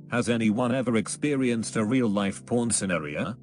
Has anyone ever experienced a real-life porn scenario?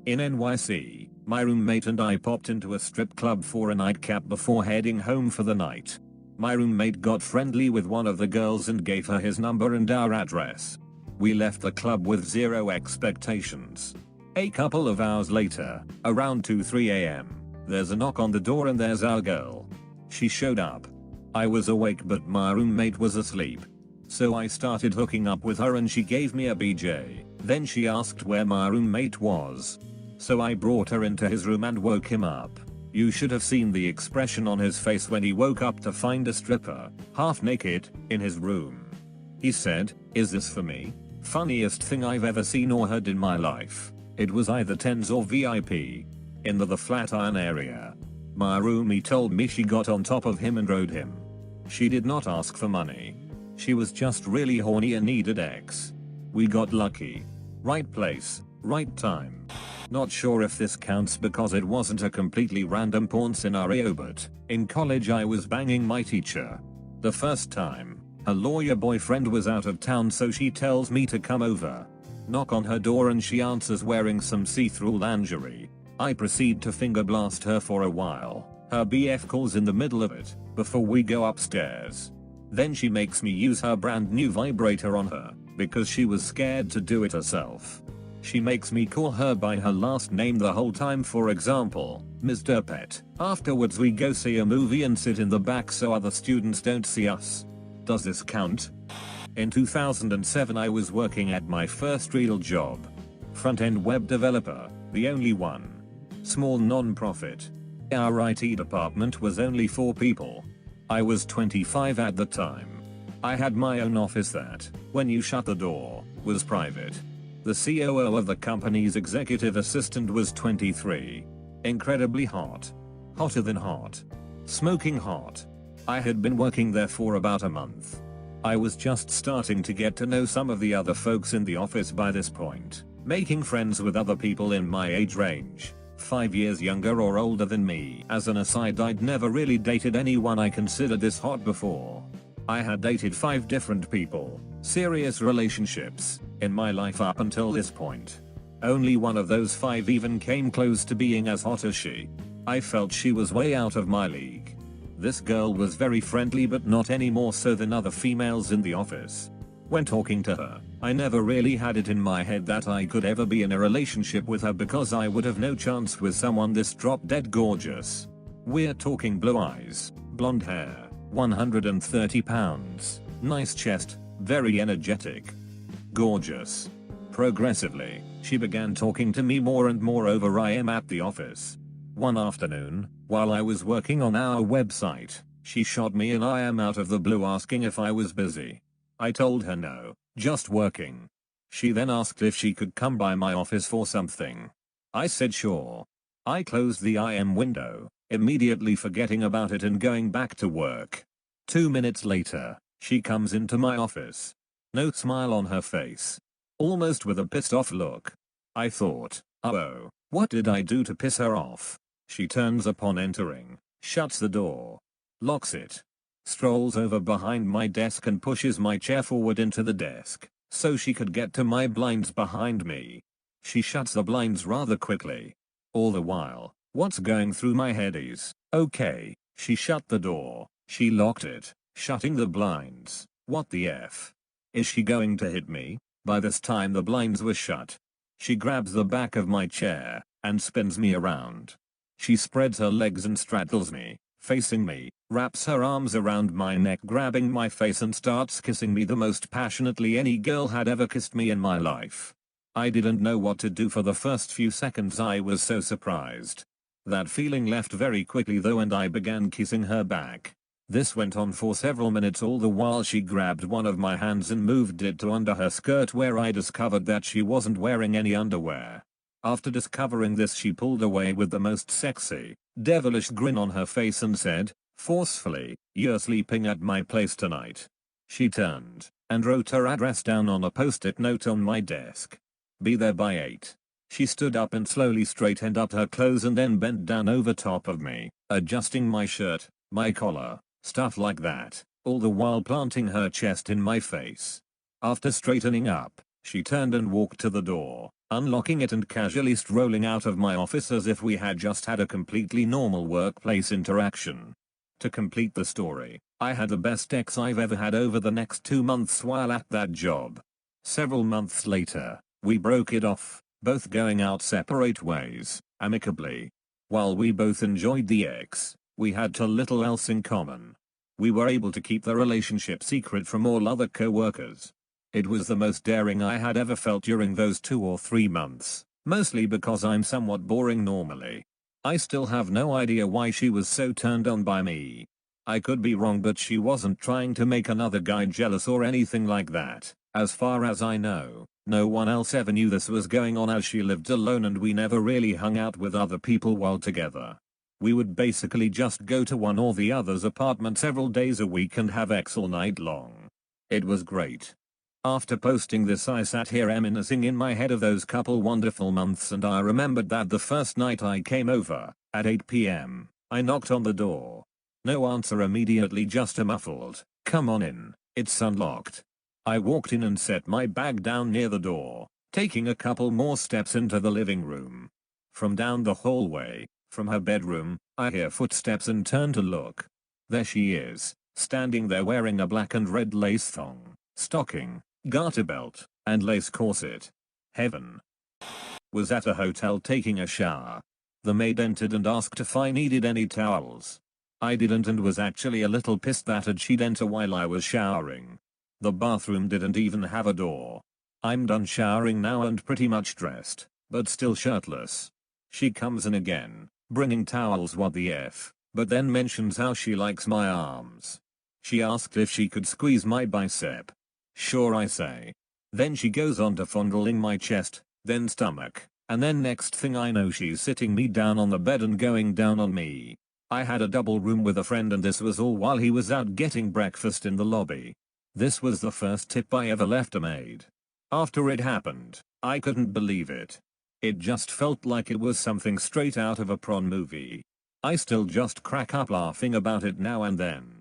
In NYC, my roommate and I popped into a strip club for a nightcap before heading home for the night. My roommate got friendly with one of the girls and gave her his number and our address. We left the club with zero expectations. A couple of hours later, around 2-3 am, there's a knock on the door and there's our girl. She showed up. I was awake but my roommate was asleep. So I started hooking up with her and she gave me a BJ. Then she asked where my roommate was. So I brought her into his room and woke him up. You should have seen the expression on his face when he woke up to find a stripper, half naked, in his room. He said, "Is this for me?" Funniest thing I've ever seen or heard in my life. It was either tens or VIP. In the Flatiron area. My roomie told me she got on top of him and rode him. She did not ask for money. She was just really horny and needed X. We got lucky. Right place, right time. Not sure if this counts because it wasn't a completely random porn scenario, but in college I was banging my teacher. The first time, her lawyer boyfriend was out of town, so she tells me to come over. Knock on her door and she answers wearing some see-through lingerie. I proceed to finger blast her for a while. Her BF calls in the middle of it, before we go upstairs. Then she makes me use her brand new vibrator on her, because she was scared to do it herself. She makes me call her by her last name the whole time, for example, Mr. Pet. Afterwards we go see a movie and sit in the back so other students don't see us. Does this count? In 2007 I was working at my first real job. Front-end web developer, the only one. Small non-profit. Our IT department was only 4 people. I was 25 at the time. I had my own office that, when you shut the door, was private. The COO of the company's executive assistant was 23. Incredibly hot. Hotter than hot. Smoking hot. I had been working there for about a month. I was just starting to get to know some of the other folks in the office by this point, making friends with other people in my age range. 5 years younger or older than me. As an aside, I'd never really dated anyone I considered this hot before. I had dated 5 different people, serious relationships, in my life up until this point. Only one of those 5 even came close to being as hot as she. I felt she was way out of my league. This girl was very friendly but not any more so than other females in the office. When talking to her, I never really had it in my head that I could ever be in a relationship with her because I would have no chance with someone this drop dead gorgeous. We're talking blue eyes, blonde hair, 130 pounds, nice chest, very energetic. Gorgeous. Progressively, she began talking to me more and more over I am at the office. One afternoon, while I was working on our website, she shot me an I am out of the blue asking if I was busy. I told her no, just working. She then asked if she could come by my office for something. I said sure. I closed the IM window, immediately forgetting about it and going back to work. 2 minutes later, she comes into my office. No smile on her face. Almost with a pissed off look. I thought, oh, what did I do to piss her off? She turns upon entering, shuts the door, locks it, strolls over behind my desk and pushes my chair forward into the desk, so she could get to my blinds behind me. She shuts the blinds rather quickly. All the while, what's going through my head is, okay, she shut the door, she locked it, shutting the blinds, what the F? Is she going to hit me? By this time the blinds were shut. She grabs the back of my chair, and spins me around. She spreads her legs and straddles me, facing me, wraps her arms around my neck grabbing my face and starts kissing me the most passionately any girl had ever kissed me in my life. I didn't know what to do for the first few seconds. I was so surprised. That feeling left very quickly though and I began kissing her back. This went on for several minutes all the while she grabbed one of my hands and moved it to under her skirt where I discovered that she wasn't wearing any underwear. After discovering this she pulled away with the most sexy, devilish grin on her face and said, forcefully, "You're sleeping at my place tonight." She turned and wrote her address down on a post-it note on my desk. Be there by 8. She stood up and slowly straightened up her clothes and then bent down over top of me, adjusting my shirt, my collar, stuff like that, all the while planting her chest in my face. After straightening up, she turned and walked to the door, unlocking it and casually strolling out of my office as if we had just had a completely normal workplace interaction. To complete the story, I had the best ex I've ever had over the next 2 months while at that job. Several months later, we broke it off, both going out separate ways, amicably. While we both enjoyed the ex, we had too little else in common. We were able to keep the relationship secret from all other co-workers. It was the most daring I had ever felt during those 2 or 3 months, mostly because I'm somewhat boring normally. I still have no idea why she was so turned on by me. I could be wrong, but she wasn't trying to make another guy jealous or anything like that. As far as I know, no one else ever knew this was going on as she lived alone and we never really hung out with other people while together. We would basically just go to one or the other's apartment several days a week and have sex all night long. It was great. After posting this, I sat here reminiscing in my head of those couple wonderful months, and I remembered that the first night I came over, at 8 p.m, I knocked on the door. No answer immediately, just a muffled, "Come on in, it's unlocked." I walked in and set my bag down near the door, taking a couple more steps into the living room. From down the hallway, from her bedroom, I hear footsteps and turn to look. There she is, standing there wearing a black and red lace thong, stocking, garter belt, and lace corset. Heaven. Was at a hotel taking a shower. The maid entered and asked if I needed any towels. I didn't and was actually a little pissed that she'd enter while I was showering. The bathroom didn't even have a door. I'm done showering now and pretty much dressed, but still shirtless. She comes in again, bringing towels, what the F, but then mentions how she likes my arms. She asked if she could squeeze my bicep. Sure, I say. Then she goes on to fondling my chest, then stomach, and then next thing I know she's sitting me down on the bed and going down on me. I had a double room with a friend and this was all while he was out getting breakfast in the lobby. This was the first tip I ever left a maid. After it happened, I couldn't believe it. It just felt like it was something straight out of a prawn movie. I still just crack up laughing about it now and then.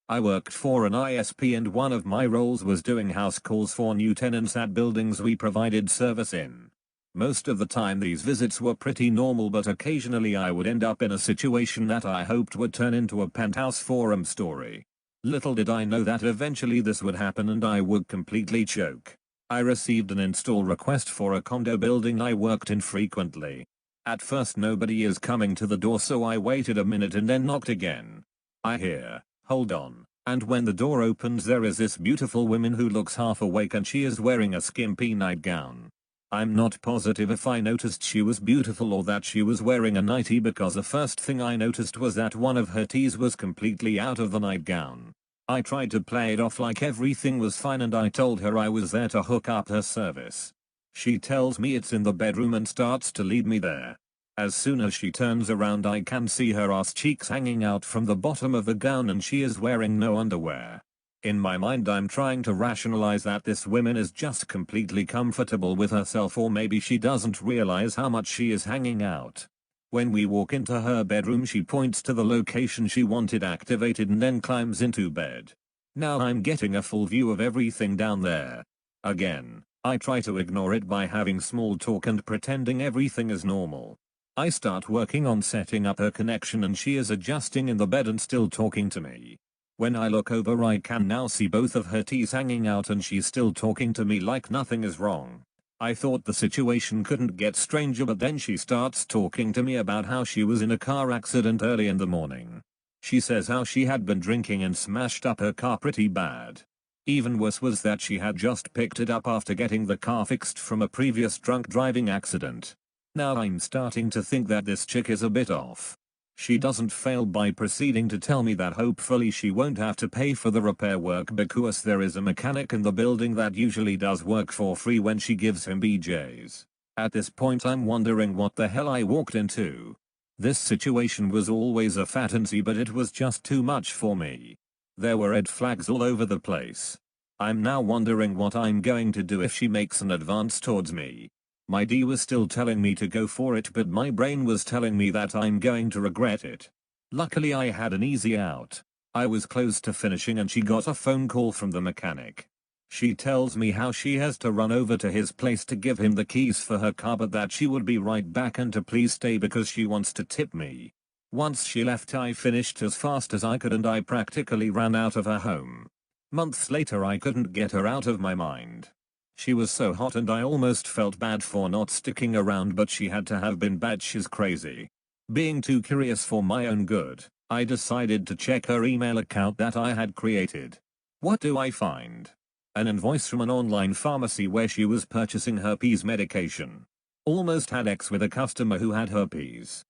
I worked for an ISP and one of my roles was doing house calls for new tenants at buildings we provided service in. Most of the time these visits were pretty normal, but occasionally I would end up in a situation that I hoped would turn into a penthouse forum story. Little did I know that eventually this would happen and I would completely choke. I received an install request for a condo building I worked in frequently. At first nobody is coming to the door, so I waited a minute and then knocked again. I hear, "Hold on," and when the door opens there is this beautiful woman who looks half awake and she is wearing a skimpy nightgown. I'm not positive if I noticed she was beautiful or that she was wearing a nightie, because the first thing I noticed was that one of her tees was completely out of the nightgown. I tried to play it off like everything was fine and I told her I was there to hook up her service. She tells me it's in the bedroom and starts to lead me there. As soon as she turns around I can see her ass cheeks hanging out from the bottom of the gown and she is wearing no underwear. In my mind I'm trying to rationalize that this woman is just completely comfortable with herself, or maybe she doesn't realize how much she is hanging out. When we walk into her bedroom she points to the location she wanted activated and then climbs into bed. Now I'm getting a full view of everything down there. Again, I try to ignore it by having small talk and pretending everything is normal. I start working on setting up her connection and she is adjusting in the bed and still talking to me. When I look over I can now see both of her tees hanging out and she's still talking to me like nothing is wrong. I thought the situation couldn't get stranger, but then she starts talking to me about how she was in a car accident early in the morning. She says how she had been drinking and smashed up her car pretty bad. Even worse was that she had just picked it up after getting the car fixed from a previous drunk driving accident. Now I'm starting to think that this chick is a bit off. She doesn't fail by proceeding to tell me that hopefully she won't have to pay for the repair work because there is a mechanic in the building that usually does work for free when she gives him BJs. At this point I'm wondering what the hell I walked into. This situation was always a fantasy, but it was just too much for me. There were red flags all over the place. I'm now wondering what I'm going to do if she makes an advance towards me. My D was still telling me to go for it, but my brain was telling me that I'm going to regret it. Luckily I had an easy out. I was close to finishing and she got a phone call from the mechanic. She tells me how she has to run over to his place to give him the keys for her car, but that she would be right back and to please stay because she wants to tip me. Once she left, I finished as fast as I could and I practically ran out of her home. Months later, I couldn't get her out of my mind. She was so hot and I almost felt bad for not sticking around, but she had to have been batshit crazy. Being too curious for my own good, I decided to check her email account that I had created. What do I find? An invoice from an online pharmacy where she was purchasing herpes medication. Almost had sex with a customer who had herpes.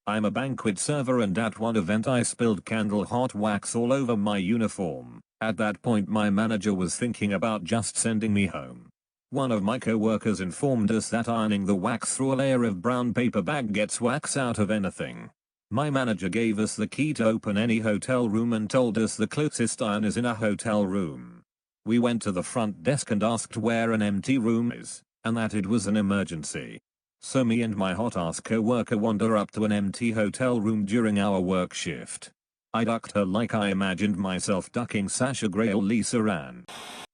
I'm a banquet server and at one event I spilled candle hot wax all over my uniform. At that point my manager was thinking about just sending me home. One of my co-workers informed us that ironing the wax through a layer of brown paper bag gets wax out of anything. My manager gave us the key to open any hotel room and told us the closest iron is in a hotel room. We went to the front desk and asked where an empty room is, and that it was an emergency. So me and my hot-ass co-worker wander up to an empty hotel room during our work shift. I ducked her like I imagined myself ducking Sasha Grey or Lisa Ann.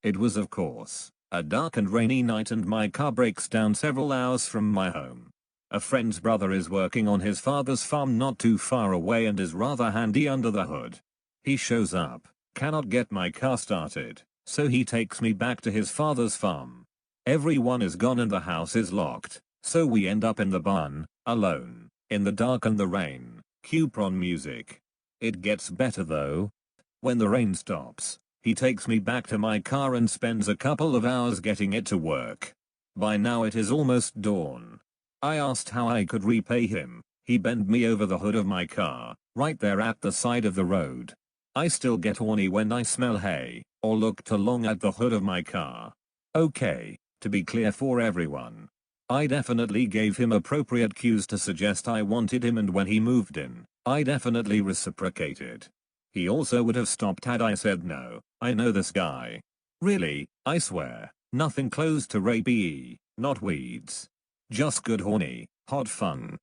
It was, of course, a dark and rainy night and my car breaks down several hours from my home. A friend's brother is working on his father's farm not too far away and is rather handy under the hood. He shows up, cannot get my car started, so he takes me back to his father's farm. Everyone is gone and the house is locked, so we end up in the barn, alone, in the dark and the rain. Cue prawn music. It gets better though. When the rain stops, he takes me back to my car and spends a couple of hours getting it to work. By now it is almost dawn. I asked how I could repay him. He bent me over the hood of my car, right there at the side of the road. I still get horny when I smell hay, or look too long at the hood of my car. Okay, to be clear for everyone, I definitely gave him appropriate cues to suggest I wanted him, and when he moved in, I definitely reciprocated. He also would have stopped had I said no. I know this guy. Really, I swear, nothing close to rape, not weeds. Just good horny, hot fun.